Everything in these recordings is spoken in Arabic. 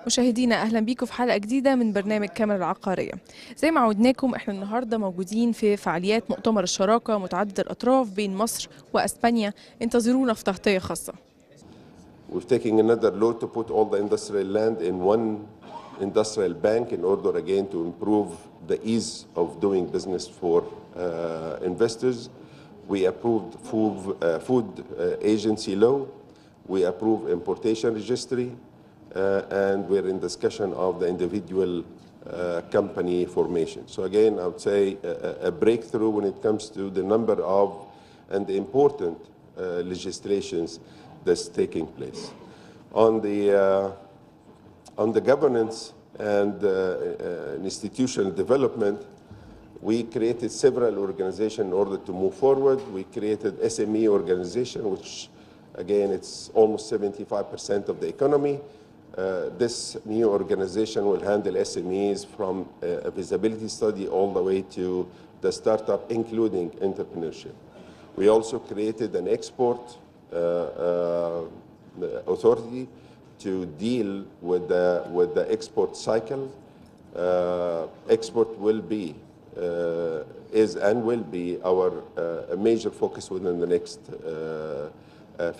مشاهدينا اهلا بيكم في حلقه جديده من برنامج كاميرا العقاريه. زي ما عودناكم احنا النهارده موجودين في فعاليات مؤتمر الشراكه متعدد الاطراف بين مصر واسبانيا. انتظرونا في تغطيه خاصه. We're taking another load to put all the industrial land in one industrial bank in order again to improve the ease of doing business for investors. We approved food agency law. We approved importation registry. And we're in discussion of the individual company formation. So again, I would say a breakthrough when it comes to the number of and the important legislations that's taking place. On the governance and institutional development, we created several organizations in order to move forward. We created SME organization, which again, it's almost 75% of the economy. This new organization will handle SMEs from a feasibility study all the way to the startup, including entrepreneurship. We also created an export authority to deal with the export cycle. Export will be, is and will be our major focus within the next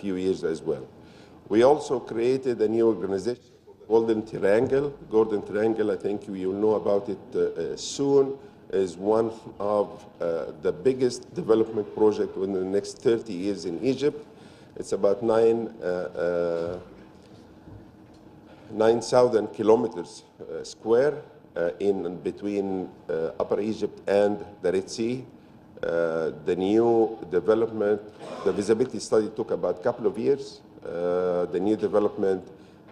few years as well. We also created a new organization, Golden Triangle. Golden Triangle, I think you will know about it soon, is one of the biggest development project within the next 30 years in Egypt. It's about 9,000 kilometers square in between Upper Egypt and the Red Sea. The new development, the feasibility study took about a couple of years. The new development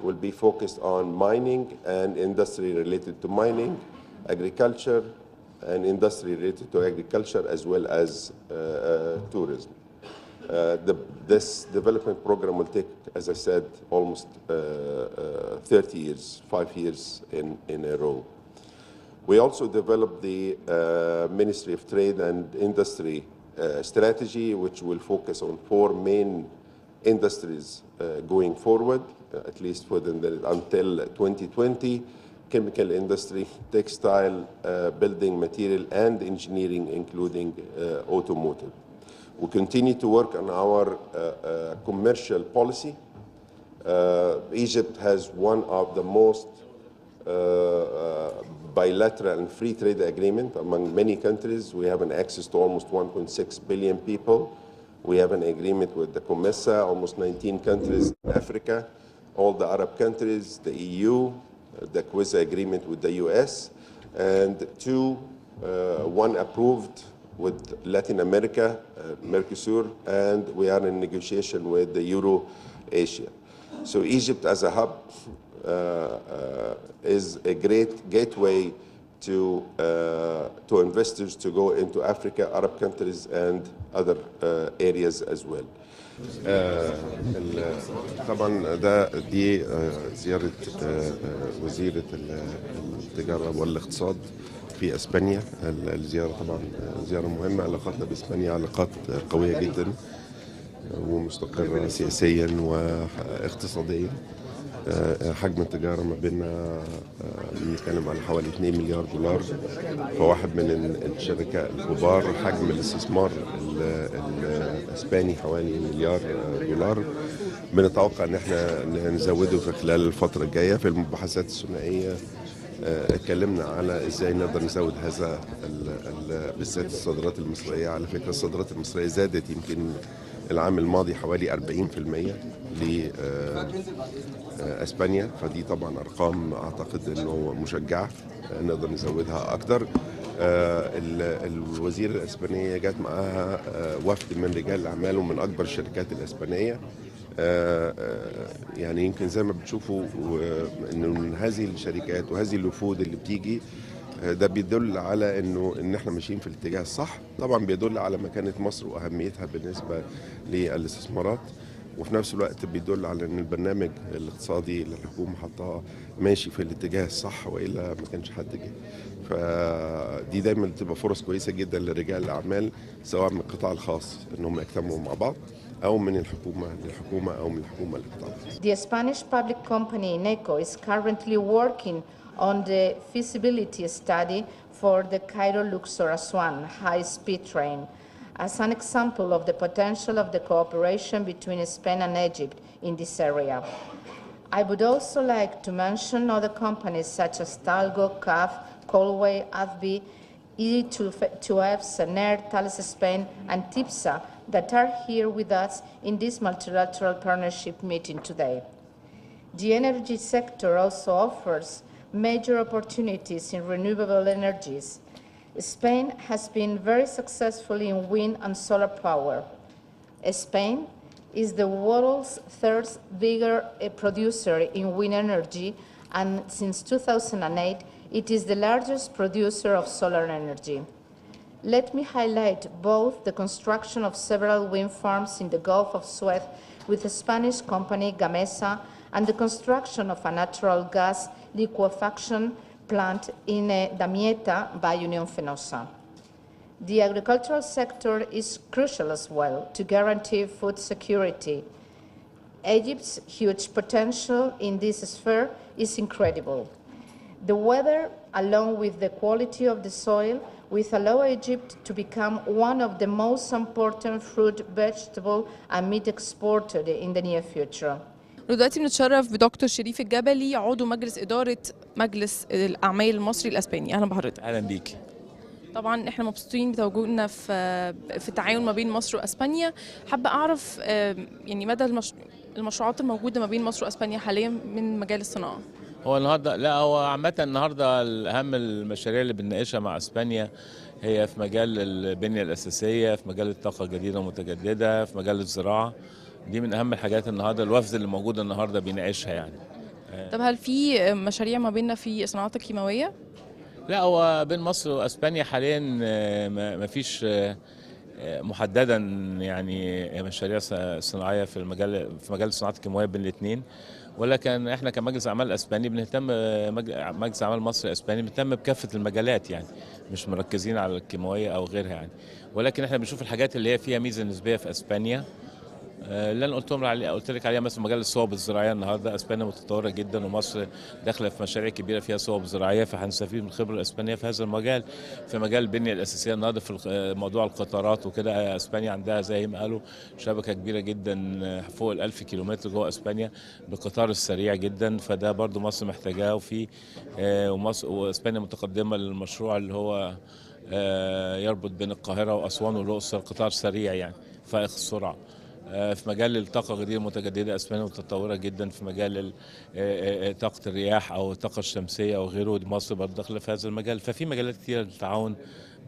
will be focused on mining and industry related to mining, agriculture and industry related to agriculture, as well as tourism. This development program will take, as I said, almost 30 years, 5 years in a row. We also developed the Ministry of Trade and Industry strategy, which will focus on 4 main industries going forward, at least until 2020: chemical industry, textile, building material, and engineering, including automotive. We continue to work on our commercial policy. Egypt has one of the most bilateral and free trade agreement among many countries. We have an access to almost 1.6 billion people. We have an agreement with the COMESA, almost 19 countries in Africa, all the Arab countries, the EU, the COMESA agreement with the US, and one approved with Latin America, Mercosur, and we are in negotiation with the Euro-Asia. So Egypt as a hub is a great gateway to investors to go into Africa, Arab countries, and other areas as well. طبعا دي زيارة وزيرة التجارة والاقتصاد في اسبانيا. الزيارة طبعا زيارة مهمة. علاقاتنا باسبانيا علاقات قوية جدا ومستقرة سياسيا واقتصاديا. حجم التجارة ما بيننا بنتكلم على حوالي 2 مليار دولار، فواحد من الشركات الكبار. حجم الاستثمار الأسباني حوالي مليار دولار. بنتوقع ان احنا نزوده في خلال الفترة الجاية. في المباحثات الثنائية اتكلمنا على ازاي نقدر نزود هذا بالذات الصادرات المصرية. على فكرة الصادرات المصرية زادت يمكن العام الماضي حوالي 40% لأسبانيا، فدي طبعا أرقام أعتقد أنه مشجعة نقدر نزودها أكتر. الوزيرة الأسبانية جات معاها وفد من رجال الأعمال ومن أكبر الشركات الأسبانية. يعني يمكن زي ما بتشوفوا إنه من هذه الشركات وهذه الوفود اللي بتيجي ده بيدل على ان احنا ماشيين في الاتجاه الصح. طبعا بيدل على مكانة مصر واهميتها بالنسبة للاستثمارات، وفي نفس الوقت بيدل على ان البرنامج الاقتصادي اللي الحكومة حطاه ماشي في الاتجاه الصح، والا ما كانش حد جه. فدي دايما بتبقى فرص كويسة جدا لرجال الاعمال سواء من القطاع الخاص انهم يجتمعوا مع بعض أو من الحكومة للحكومة أو من الحكومة للقطاع. The Spanish public company NECO is currently working on the feasibility study for the Cairo-Luxor-Aswan high-speed train as an example of the potential of the cooperation between Spain and Egypt in this area. I would also like to mention other companies such as Talgo, CAF, Colway, AFBI, ED2F, Sener, Thales Spain, and TIPSA that are here with us in this multilateral partnership meeting today. The energy sector also offers major opportunities in renewable energies. Spain has been very successful in wind and solar power. Spain is the world's third bigger producer in wind energy, and since 2008, it is the largest producer of solar energy. Let me highlight both the construction of several wind farms in the Gulf of Suez with the Spanish company Gamesa and the construction of a natural gas liquefaction plant in Damietta by Unión Fenosa. The agricultural sector is crucial as well to guarantee food security. Egypt's huge potential in this sphere is incredible. The weather, along with the quality of the soil, will allow Egypt to become one of the most important fruit, vegetable, and meat exporters in the near future. ودلوقتي بنتشرف بدكتور شريف الجبلي، عضو مجلس إدارة مجلس الأعمال المصري الأسباني. أهلا بحضرتك. اهلا بيك. طبعا احنا مبسوطين بتواجدنا في التعاون ما بين مصر واسبانيا. حابه اعرف يعني مدى المشروعات الموجوده ما بين مصر واسبانيا حاليا من مجال الصناعه. هو النهارده هو عامه النهارده اهم المشاريع اللي بنناقشها مع اسبانيا هي في مجال البنيه الاساسيه، في مجال الطاقه الجديده والمتجدده، في مجال الزراعه. دي من اهم الحاجات النهارده الوفد اللي موجود النهارده بيناقشها يعني. طب هل في مشاريع ما بيننا في الصناعات الكيماويه؟ لا، هو بين مصر واسبانيا حاليا ما فيش محددا يعني مشاريع صناعيه في مجال الصناعات الكيماويه بين الاثنين، ولكن احنا كمجلس اعمال اسباني بنهتم، مجلس اعمال مصري اسباني بنهتم بكافه المجالات يعني، مش مركزين على الكيماويه او غيرها يعني، ولكن احنا بنشوف الحاجات اللي هي فيها ميزه نسبيه في اسبانيا اللي انا قلت لك عليها، مثلا مجال الصوب الزراعيه. النهارده اسبانيا متطوره جدا ومصر داخله في مشاريع كبيره فيها صوب زراعيه، فهنستفيد من الخبره الاسبانيه في هذا المجال. في مجال البنيه الاساسيه النهارده في موضوع القطارات وكده، اسبانيا عندها زي ما قالوا شبكه كبيره جدا فوق ال1000 كيلومتر جوه اسبانيا بالقطار السريع جدا، فده برضو مصر محتاجاه. وفي واسبانيا متقدمه للمشروع اللي هو يربط بين القاهره واسوان والاقصر، قطار سريع يعني فائق السرعه. في مجال الطاقة الجديدة المتجددة اسبانيا متطورة جدا، في مجال طاقة الرياح أو الطاقة الشمسية أو غيره، مصر برضه داخلة في هذا المجال، ففي مجالات كتيرة للتعاون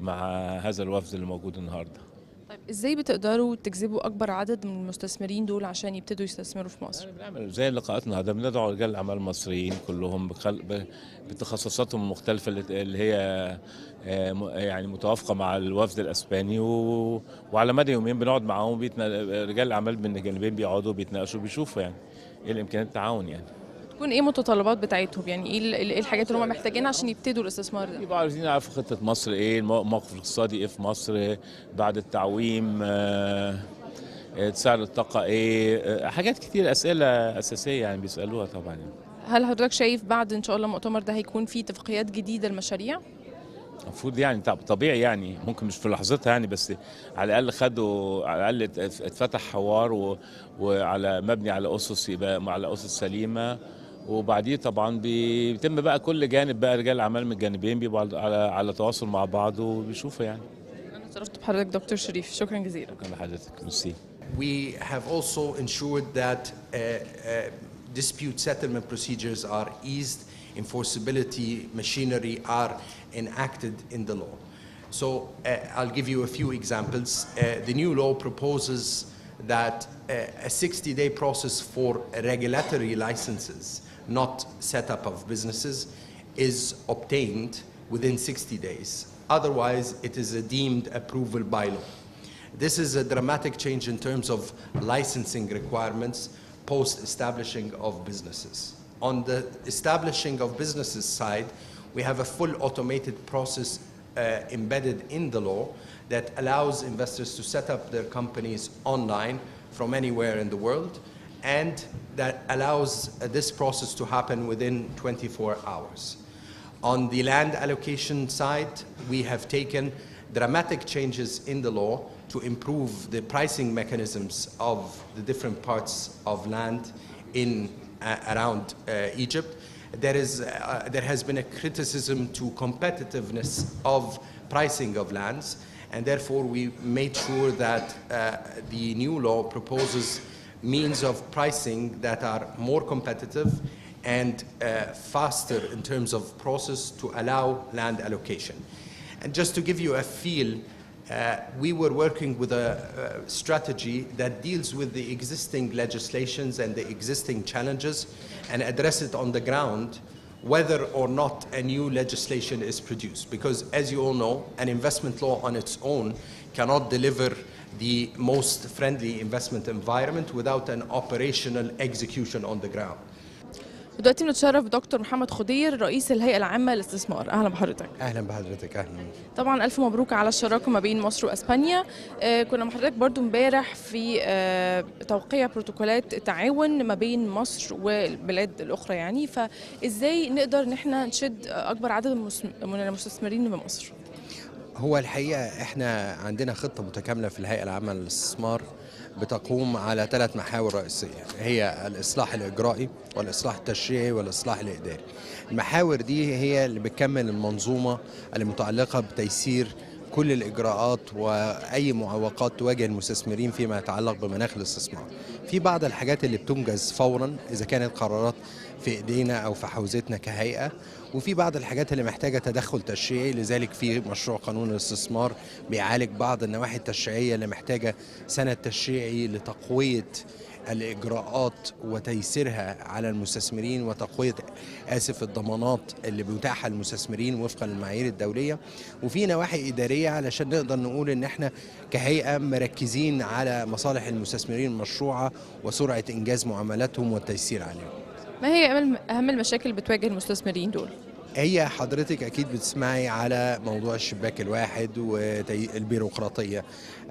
مع هذا الوفد اللي موجود النهارده. طيب ازاي بتقدروا تجذبوا أكبر عدد من المستثمرين دول عشان يبتدوا يستثمروا في مصر؟ بنعمل زي لقاءات النهارده، بندعو رجال الأعمال المصريين كلهم بتخصصاتهم المختلفة اللي هي يعني متوافقة مع الوفد الأسباني، وعلى مدى يومين بنقعد معاهم، رجال الأعمال من الجانبين بيقعدوا بيتناقشوا بيشوفوا يعني إيه الإمكانيات التعاون يعني. تكون ايه المتطلبات بتاعتهم؟ يعني ايه الحاجات اللي هم محتاجينها عشان يبتدوا الاستثمار ده؟ يبقوا عايزين يعرفوا خطة مصر ايه، الموقف الاقتصادي ايه في مصر بعد التعويم، سعر الطاقة ايه، حاجات كتير، أسئلة أساسية يعني بيسألوها طبعا يعني. هل حضرتك شايف بعد ان شاء الله المؤتمر ده هيكون فيه اتفاقيات جديدة للمشاريع؟ المفروض يعني طبيعي يعني، ممكن مش في لحظتها يعني، بس على الأقل على الأقل اتفتح حوار وعلى مبني على أسس، يبقى على أسس سليمة، وبعديه طبعا بيتم بقى كل جانب بقى رجال الاعمال من الجانبين بيبقوا على تواصل مع بعض وبيشوفوا يعني. انا اتشرفت بحضرتك دكتور شريف، شكرا جزيلا. شكرا لحضرتك، ميرسي. We have also ensured that dispute settlement procedures are eased, enforceability machinery are enacted in the law. So I'll give you a few examples. The new law proposes that a 60-day process for regulatory licenses, not setup of businesses, is obtained within 60 days. Otherwise, it is a deemed approval by law. This is a dramatic change in terms of licensing requirements post-establishing of businesses. On the establishing of businesses side, we have a full automated process embedded in the law that allows investors to set up their companies online from anywhere in the world, and that allows this process to happen within 24 hours. On the land allocation side, we have taken dramatic changes in the law to improve the pricing mechanisms of the different parts of land in around Egypt. There has been a criticism to competitiveness of pricing of lands, and therefore we made sure that the new law proposes means of pricing that are more competitive and faster in terms of process to allow land allocation. And just to give you a feel, we were working with a strategy that deals with the existing legislations and the existing challenges and address it on the ground, whether or not a new legislation is produced. Because as you all know, an investment law on its own cannot deliver the most friendly investment environment without an operational execution on the ground. دلوقتي بنتشرف بدكتور محمد خضير رئيس الهيئة العامة للاستثمار. أهلا بحضرتك. اهلا بحضرتك. اهلا. طبعا ألف مبروك على الشراكة ما بين مصر وأسبانيا. كنا مع حضرتك برضو امبارح في توقيع بروتوكولات تعاون ما بين مصر والبلاد الأخرى يعني، فإزاي نقدر إن احنا نشد أكبر عدد من المستثمرين بمصر؟ هو الحقيقه احنا عندنا خطه متكامله في الهيئه العامه للاستثمار بتقوم على 3 محاور رئيسيه، هي الاصلاح الاجرائي والاصلاح التشريعي والاصلاح الاداري. المحاور دي هي اللي بتكمل المنظومه المتعلقه بتيسير كل الإجراءات وأي معوقات تواجه المستثمرين فيما يتعلق بمناخ الاستثمار. في بعض الحاجات اللي بتنجز فورا إذا كانت قرارات في إيدينا أو في حوزتنا كهيئة، وفي بعض الحاجات اللي محتاجة تدخل تشريعي، لذلك في مشروع قانون الاستثمار بيعالج بعض النواحي التشريعية اللي محتاجة سند تشريعي لتقوية الإجراءات وتيسيرها على المستثمرين وتقوية الضمانات اللي بيتاحها للمستثمرين وفقا للمعايير الدولية. وفي نواحي إدارية علشان نقدر نقول إن احنا كهيئة مركزين على مصالح المستثمرين المشروعة وسرعة إنجاز معاملاتهم والتيسير عليهم. ما هي أهم المشاكل اللي بتواجه المستثمرين دول؟ هي حضرتك أكيد بتسمعي على موضوع الشباك الواحد والبيروقراطية.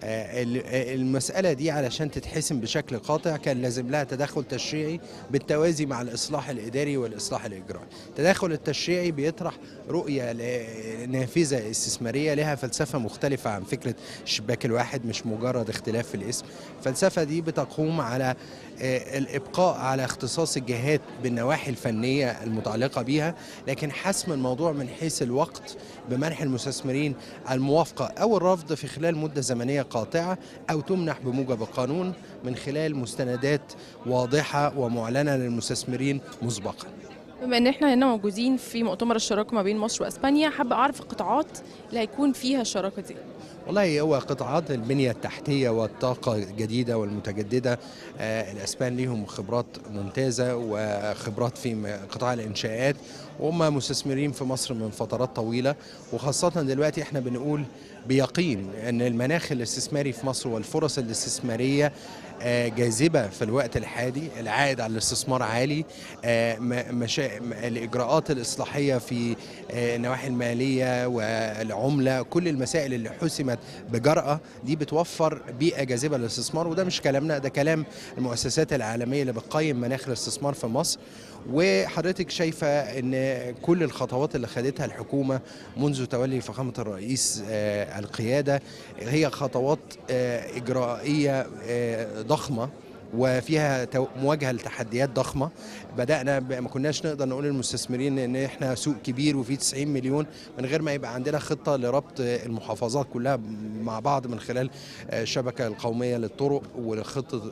المسألة دي علشان تتحسم بشكل قاطع كان لازم لها تدخل تشريعي بالتوازي مع الإصلاح الإداري والإصلاح الإجرائي. التدخل التشريعي بيطرح رؤية نافذة استثمارية لها فلسفة مختلفة عن فكرة الشباك الواحد، مش مجرد اختلاف في الاسم. الفلسفة دي بتقوم على الإبقاء على اختصاص الجهات بالنواحي الفنية المتعلقة بها، لكن حسم الموضوع من حيث الوقت بمنح المستثمرين الموافقة أو الرفض في خلال مدة زمنية قاطعة، أو تمنح بموجب القانون من خلال مستندات واضحة ومعلنة للمستثمرين مسبقا. بما ان احنا هنا موجودين في مؤتمر الشراكة ما بين مصر واسبانيا، حابة اعرف القطاعات اللي هيكون فيها الشراكة دي. والله هو قطاعات البنية التحتية والطاقة الجديدة والمتجددة. الأسبان ليهم خبرات ممتازة وخبرات في قطاع الإنشاءات، وهم مستثمرين في مصر من فترات طويلة، وخاصة دلوقتي احنا بنقول بيقين أن المناخ الاستثماري في مصر والفرص الاستثمارية جاذبة في الوقت الحالي، العائد على الاستثمار عالي، الإجراءات الإصلاحية في النواحي المالية والعملة، كل المسائل اللي حسمت بجرأة دي بتوفر بيئة جاذبة للاستثمار. وده مش كلامنا، ده كلام المؤسسات العالمية اللي بتقيم مناخ الاستثمار في مصر. وحضرتك شايفة ان كل الخطوات اللي خدتها الحكومة منذ تولي فخامة الرئيس القيادة هي خطوات إجرائية ضخمة وفيها مواجهة لتحديات ضخمة. بدأنا ما كناش نقدر نقول للمستثمرين ان احنا سوق كبير وفيه 90 مليون من غير ما يبقى عندنا خطة لربط المحافظات كلها مع بعض من خلال الشبكة القومية للطرق وخطة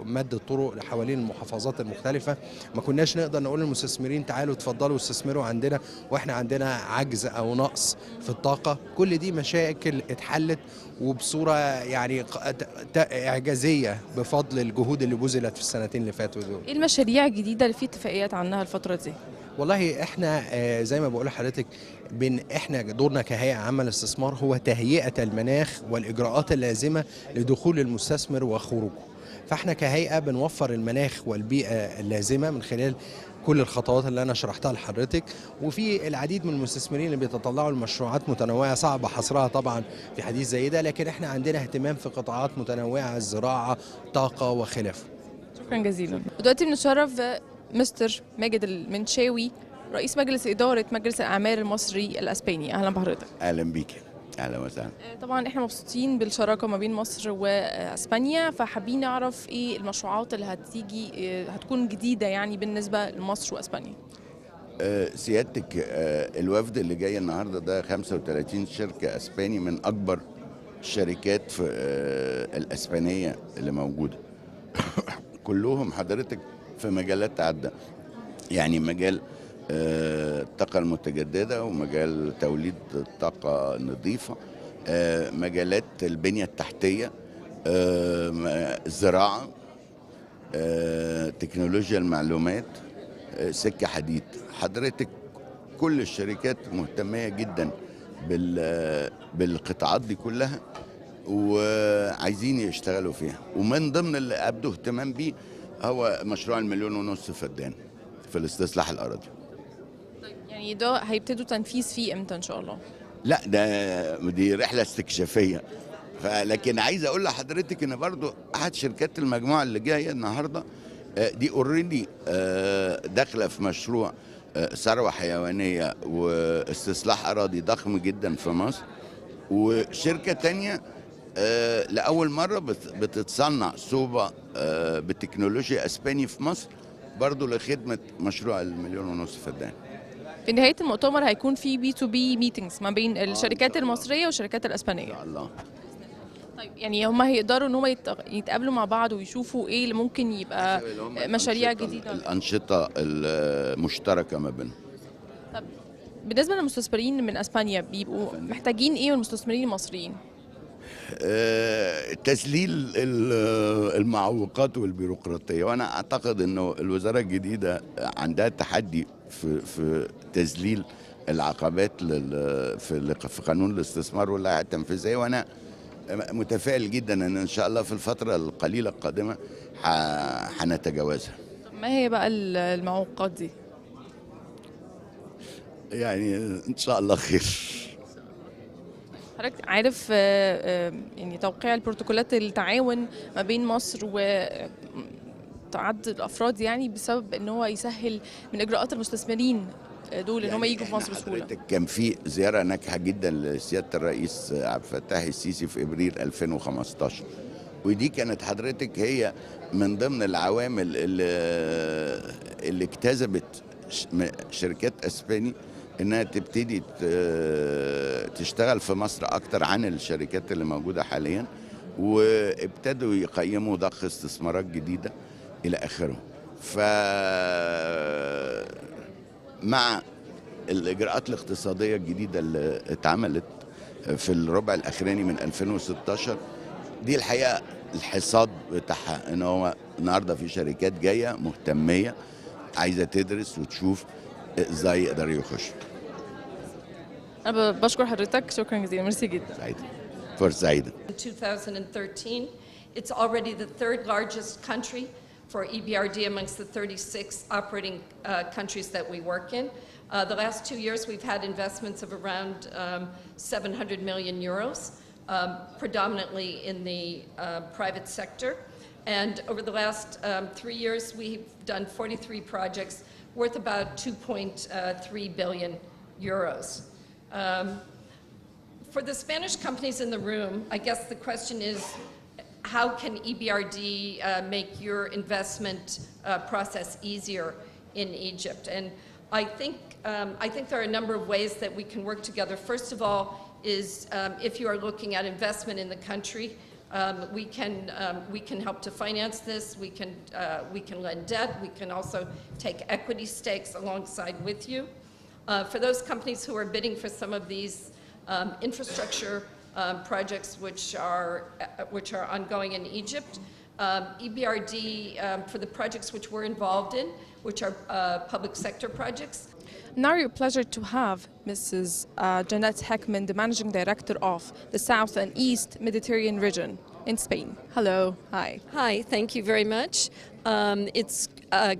مد الطرق حوالين المحافظات المختلفة. ما كناش نقدر نقول للمستثمرين تعالوا تفضلوا استثمروا عندنا واحنا عندنا عجز او نقص في الطاقة. كل دي مشاكل اتحلت وبصورة يعني إعجازية بفضل الجهود اللي بذلت في السنتين اللي فاتوا دول. ايه المشاريع الجديدة اللي في اتفاقيات عنها الفترة دي؟ والله احنا زي ما بقول لحضرتك احنا دورنا كهيئة عامة للاستثمار هو تهيئة المناخ والإجراءات اللازمة لدخول المستثمر وخروجه. فاحنا كهيئة بنوفر المناخ والبيئة اللازمة من خلال كل الخطوات اللي أنا شرحتها لحضرتك. وفي العديد من المستثمرين اللي بيتطلعوا لمشروعات متنوعة صعب حصرها طبعا في حديث زي ده، لكن احنا عندنا اهتمام في قطاعات متنوعة، الزراعة، طاقة وخلافه. شكرا جزيلا. ودلوقتي بنتشرف مستر ماجد المنشاوي، رئيس مجلس إدارة مجلس الأعمال المصري الأسباني. أهلا بحضرتك. اهلا بيك، اهلا وسهلا. طبعا احنا مبسوطين بالشراكة ما بين مصر وأسبانيا، فحابين نعرف ايه المشروعات اللي هتيجي هتكون جديدة يعني بالنسبة لمصر وأسبانيا. سيادتك، الوفد اللي جاي النهارده ده 35 شركه اسباني من اكبر الشركات في الاسبانيه اللي موجوده. كلهم حضرتك في مجالات عدة، يعني مجال الطاقة المتجددة، ومجال توليد الطاقة النظيفة، مجالات البنية التحتية، الزراعة، تكنولوجيا المعلومات، سكة حديد. حضرتك كل الشركات مهتمية جدا بالقطاعات دي كلها، وعايزين يشتغلوا فيها. ومن ضمن اللي أبدوا اهتمام بيه هو مشروع 1.5 مليون فدان في الاستصلاح الأراضي. طيب يعني ده هيبتدوا تنفيذ فيه امتى إن شاء الله؟ لا، دي رحلة استكشافية. لكن عايز أقول لحضرتك إن برضو أحد شركات المجموعة اللي جاية النهاردة دي اوريدي داخلة في مشروع ثروة حيوانية واستصلاح أراضي ضخم جدا في مصر. وشركة تانية لأول مرة بتتصنع صوبة بتكنولوجيا أسباني في مصر، برضو لخدمة مشروع 1.5 مليون فدان. في نهاية المؤتمر هيكون في B2B meetings ما بين الشركات المصرية والشركات الأسبانية. إن شاء الله. طيب يعني هم هيقدروا ان هم يتقابلوا مع بعض ويشوفوا ايه اللي ممكن يبقى مشاريع جديدة، الأنشطة المشتركة ما بينهم. طب بالنسبة للمستثمرين من اسبانيا بيبقوا محتاجين ايه من المستثمرين المصريين؟ تسليل المعوقات والبيروقراطية. وأنا أعتقد أنه الوزارة الجديدة عندها تحدي في تذليل العقبات في قانون الاستثمار واللائحة التنفيذية. وأنا متفائل جدا أن شاء الله في الفترة القليلة القادمة هنتجاوزها. ما هي بقى المعوقات دي؟ يعني إن شاء الله خير. حضرتك عارف يعني توقيع البروتوكولات التعاون ما بين مصر وتعدد الافراد يعني بسبب ان هو يسهل من اجراءات المستثمرين دول ان هم يجوا في مصر بسهوله. كان في زياره ناجحه جدا لسياده الرئيس عبد الفتاح السيسي في ابريل 2015، ودي كانت حضرتك هي من ضمن العوامل اللي اجتذبت شركات اسباني انها تبتدي تشتغل في مصر اكتر عن الشركات اللي موجوده حاليا، وابتدوا يقيموا ضخ استثمارات جديده الى اخره. مع الاجراءات الاقتصاديه الجديده اللي اتعملت في الربع الاخراني من 2016، دي الحقيقه الحصاد بتاعها ان هو النهارده في شركات جايه مهتميه عايزه تدرس وتشوف ازاي يقدروا يخشوا. أنا بشكر حضرتك، شكرا جزيلا، ميرسي جدا. سعيدة، فرصة سعيدة. In 2013, it's already the third largest country for EBRD amongst the 36 operating countries that we work in. The last 2 years, we've had investments of around 700 million euros, predominantly in the private sector. And over the last 3 years, we've done 43 projects worth about 2.3 billion euros. For the Spanish companies in the room, I guess the question is, how can EBRD make your investment process easier in Egypt? And I think there are a number of ways that we can work together. First of all is if you are looking at investment in the country, we can help to finance this. We can lend debt. We can also take equity stakes alongside with you. For those companies who are bidding for some of these infrastructure projects which are ongoing in Egypt, EBRD for the projects which we're involved in, which are public sector projects. Now it's a pleasure to have Mrs. Jeanette Heckman, the Managing Director of the South and East Mediterranean region. in Spain. Hello, hi. Hi, thank you very much. It's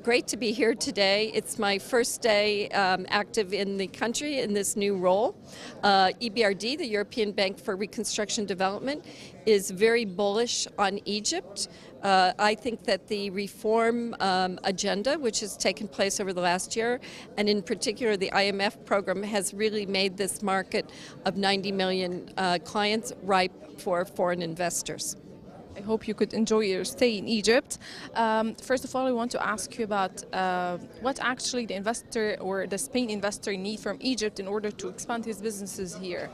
great to be here today. It's my first day active in the country in this new role. EBRD, the European Bank for Reconstruction Development, is very bullish on Egypt. I think that the reform agenda, which has taken place over the last year, and in particular the IMF program, has really made this market of 90 million clients ripe for foreign investors. I hope you could enjoy your stay in Egypt. First of all, I want to ask you about what actually the investor or the Spain investor need from Egypt in order to expand his businesses here.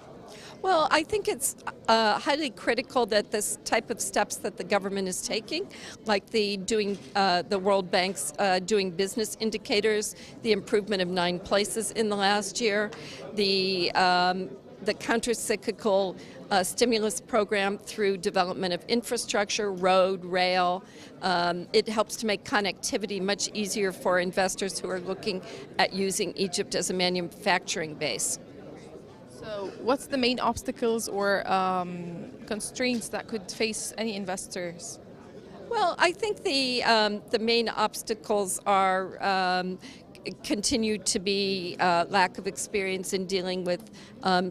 Well, I think it's highly critical that this type of steps that the government is taking, like the World Bank's doing business indicators, the improvement of 9 places in the last year, the counter-cyclical stimulus program through development of infrastructure, road, rail. It helps to make connectivity much easier for investors who are looking at using Egypt as a manufacturing base. So what's the main obstacles or constraints that could face any investors? Well, I think the main obstacles are continue to be lack of experience in dealing with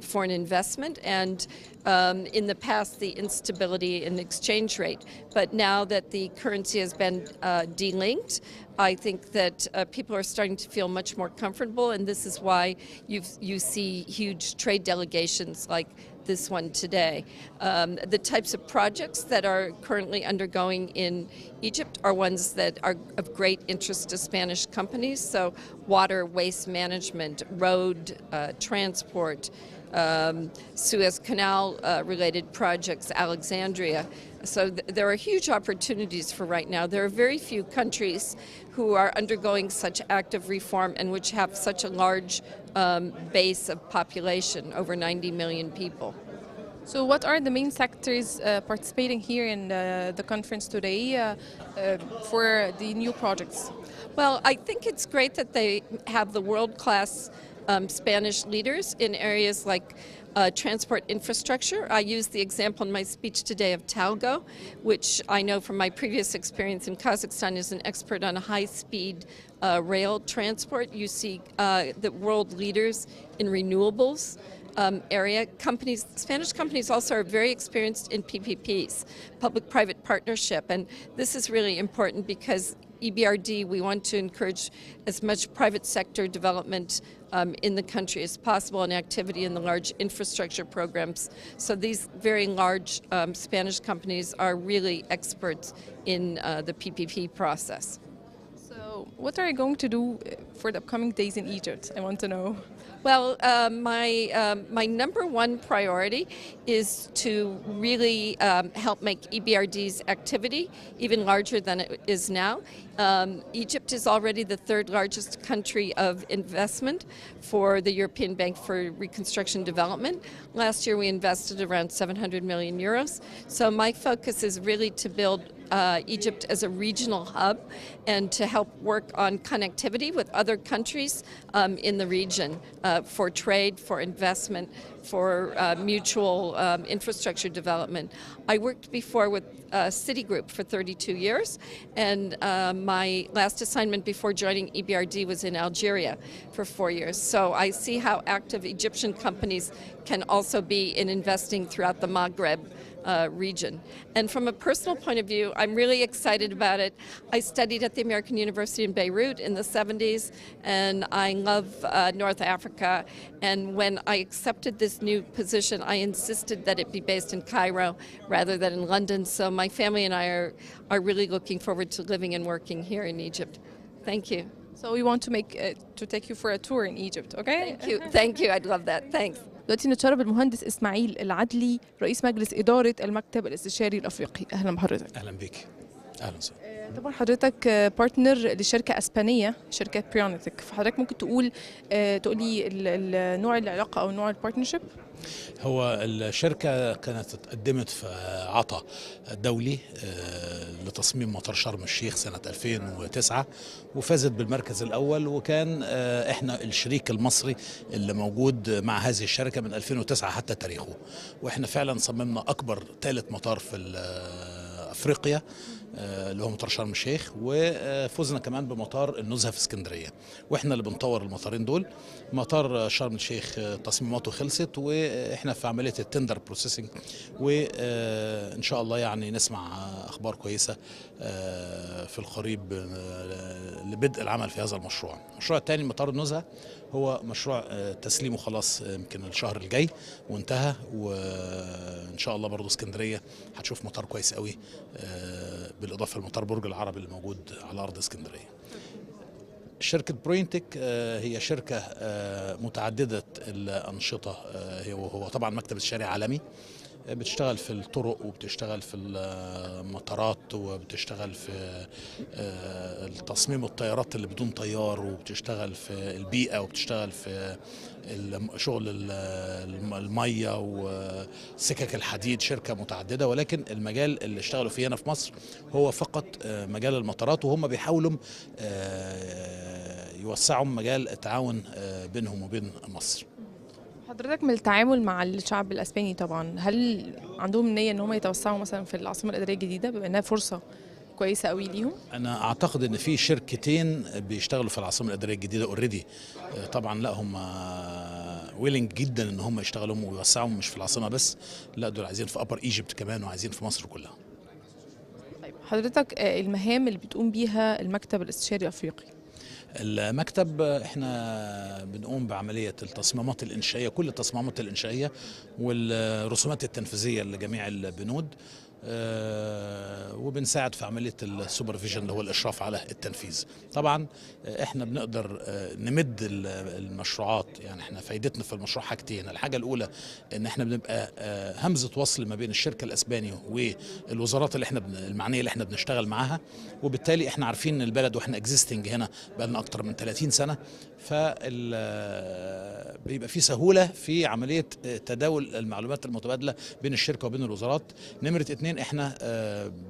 foreign investment, and in the past the instability in the exchange rate. But now that the currency has been delinked, I think that people are starting to feel much more comfortable, and this is why you see huge trade delegations like this one today. The types of projects that are currently undergoing in Egypt are ones that are of great interest to Spanish companies, so water, waste management, road, transport, Suez Canal related projects, Alexandria. So there are huge opportunities for right now. There are very few countries who are undergoing such active reform and which have such a large base of population, over 90 million people. So what are the main sectors participating here in the conference today for the new projects? Well, I think it's great that they have the world-class Spanish leaders in areas like transport infrastructure. I used the example in my speech today of Talgo, which I know from my previous experience in Kazakhstan is an expert on high-speed rail transport. You see the world leaders in renewables area. Spanish companies also are very experienced in PPPs, public-private partnership, and this is really important because EBRD, we want to encourage as much private sector development in the country as possible and activity in the large infrastructure programs. So these very large Spanish companies are really experts in the PPP process. So what are you going to do for the upcoming days in Egypt? I want to know. Well, my number one priority is to really help make EBRD's activity even larger than it is now. Egypt is already the 3rd largest country of investment for the European Bank for Reconstruction Development. Last year we invested around 700 million euros. So my focus is really to build Egypt as a regional hub and to help work on connectivity with other countries in the region for trade, for investment, for mutual infrastructure development. I worked before with Citigroup for 32 years, and my last assignment before joining EBRD was in Algeria for 4 years. So I see how active Egyptian companies can also be in investing throughout the Maghreb region. And from a personal point of view, I'm really excited about it. I studied at the American University in Beirut in the 70s, and I love North Africa. And when I accepted this new position, I insisted that it be based in Cairo rather than in London. So my family and I are really looking forward to living and working here in Egypt. Thank you. So we want to take you for a tour in Egypt, okay? Thank you. Thank you. I'd love that. Thanks. دلوقتي نتشرف بالمهندس إسماعيل العدلي رئيس مجلس إدارة المكتب الاستشاري الأفريقي. أهلا بحضرتك. اهلا بك. اهلا وسهلا. طبعا حضرتك بارتنر لشركة أسبانية، شركة بريونتك، فحضرتك ممكن تقولي نوع العلاقة أو نوع البارتنرشيب؟ هو الشركة كانت اتقدمت في عطاء دولي لتصميم مطار شرم الشيخ سنة 2009 وفازت بالمركز الأول، وكان احنا الشريك المصري اللي موجود مع هذه الشركة من 2009 حتى تاريخه. واحنا فعلا صممنا أكبر ثالث مطار في أفريقيا اللي هو مطار شرم الشيخ، وفزنا كمان بمطار النزهة في اسكندرية، واحنا اللي بنطور المطارين دول. مطار شرم الشيخ تصميماته خلصت واحنا في عملية التندر بروسيسنج، وان شاء الله يعني نسمع اخبار كويسة في القريب لبدء العمل في هذا المشروع. المشروع الثاني مطار النزهة هو مشروع تسليمه خلاص يمكن الشهر الجاي وانتهى، وان شاء الله برضو اسكندرية هتشوف مطار كويس قوي بالاضافة لمطار برج العرب اللي موجود على ارض اسكندرية. شركة بروينتك هي شركة متعددة الأنشطة، هو طبعا مكتب استشاري عالمي، بتشتغل في الطرق وبتشتغل في المطارات وبتشتغل في تصميم الطيارات اللي بدون طيار، وبتشتغل في البيئة وبتشتغل في شغل المية وسكك الحديد. شركة متعددة، ولكن المجال اللي اشتغلوا فيه هنا في مصر هو فقط مجال المطارات، وهم بيحاولوا يوسعوا مجال التعاون بينهم وبين مصر. حضرتك من التعامل مع الشعب الأسباني طبعا، هل عندهم نية ان هم يتوسعوا مثلا في العاصمة الإدارية الجديدة بما انها فرصة كويسة قوي ليهم؟ انا اعتقد ان في شركتين بيشتغلوا في العاصمة الإدارية الجديدة اوريدي، طبعا لا هم ويلنج جدا ان هم يشتغلوا ويوسعوا، مش في العاصمة بس، لا دول عايزين في ابر ايجيبت كمان وعايزين في مصر كلها. طيب حضرتك المهام اللي بتقوم بيها المكتب الاستشاري الأفريقي؟ المكتب احنا بنقوم بعملية التصميمات الإنشائية، كل التصميمات الإنشائية والرسومات التنفيذية لجميع البنود، وبنساعد في عملية السوبرفيجن اللي هو الإشراف على التنفيذ. طبعا احنا بنقدر نمد المشروعات، يعني احنا فايدتنا في المشروع حاجتين. الحاجة الأولى ان احنا بنبقى همزة وصل ما بين الشركة الأسباني والوزارات اللي احنا المعنية اللي احنا بنشتغل معاها، وبالتالي احنا عارفين البلد واحنا اكزيستنج هنا بقالنا أكتر من 30 سنة، بيبقى في سهولة في عملية تداول المعلومات المتبادلة بين الشركة وبين الوزارات. نمرة 2 احنا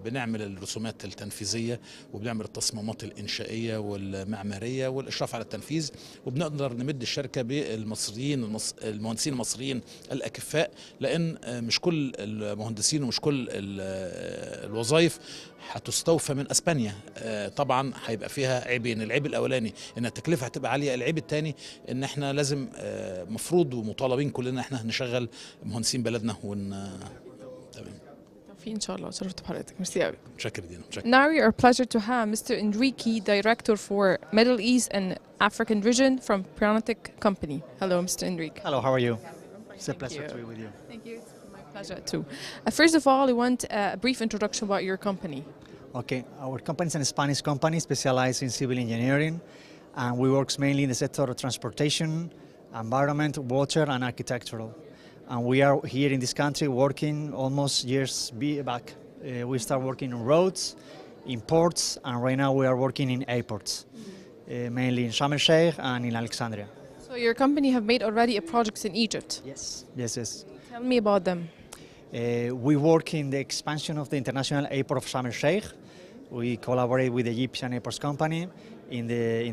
بنعمل الرسومات التنفيذية وبنعمل التصميمات الإنشائية والمعمارية والإشراف على التنفيذ، وبنقدر نمد الشركة بالمصريين المهندسين المصريين الأكفاء، لأن مش كل المهندسين ومش كل الوظائف هتستوفى من اسبانيا. طبعا هيبقى فيها عيبين، العيب الاولاني ان التكلفه هتبقى عاليه، العيب الثاني ان احنا لازم مفروض ومطالبين كلنا احنا نشغل مهندسين بلدنا تمام. توفيق ان شاء الله. شرفت بحضرتك، ميرسي قوي. متشكر جدا. Now we are pleasure to have Mr. Enrique, Director for Middle East and African Region from Prionatic Company. Hello, Mr. Enrique. Hello, how are you? It's a Thank pleasure you. to be with you. Thank you. It's my pleasure too. First of all, I want a brief introduction about your company. Okay, our company is a Spanish company specialized in civil engineering, and we work mainly in the sector of transportation, environment, water, and architectural. And we are here in this country working almost years back. We start working on roads, in ports, and right now we are working in airports, mainly in Sharm el-Sheikh and in Alexandria. So your company have made already a projects in Egypt. Yes, yes, yes. Tell me about them. We work in the expansion of the international airport of Sharm el-Sheikh. We collaborate with the Egyptian Airports Company in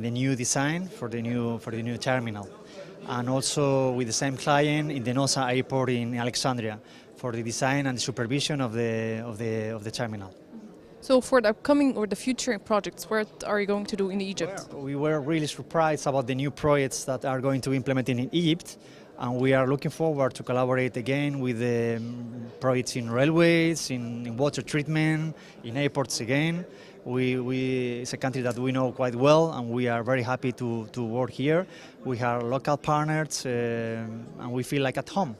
the new design for the new terminal, and also with the same client in the Nosa Airport in Alexandria for the design and the supervision of the terminal. So for the upcoming or the future projects, what are you going to do in Egypt? We were really surprised about the new projects that are going to be implemented in Egypt, and we are looking forward to collaborate again with the projects in railways, in water treatment, in airports again. It's a country that we know quite well, and we are very happy to work here. We have local partners, and we feel like at home.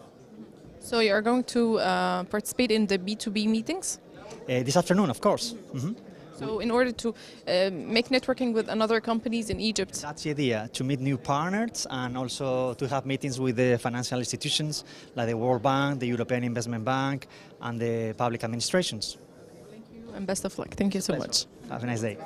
So you are going to participate in the B2B meetings? This afternoon, of course. Mm-hmm. So in order to make networking with another companies in Egypt? That's the idea, to meet new partners and also to have meetings with the financial institutions like the World Bank, the European Investment Bank, and the public administrations. Thank you. and best of luck. Thank you so much. Have a nice day.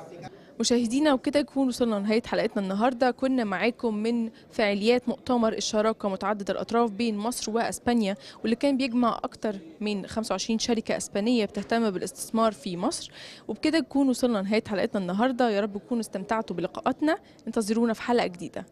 مشاهدينا وكده نكون وصلنا لنهاية حلقتنا النهاردة. كنا معاكم من فعاليات مؤتمر الشراكة متعدد الأطراف بين مصر وأسبانيا، واللي كان بيجمع أكتر من 25 شركة أسبانية بتهتم بالاستثمار في مصر. وبكده نكون وصلنا لنهاية حلقتنا النهاردة. يا رب تكونوا استمتعتوا بلقاءاتنا. انتظرونا في حلقة جديدة.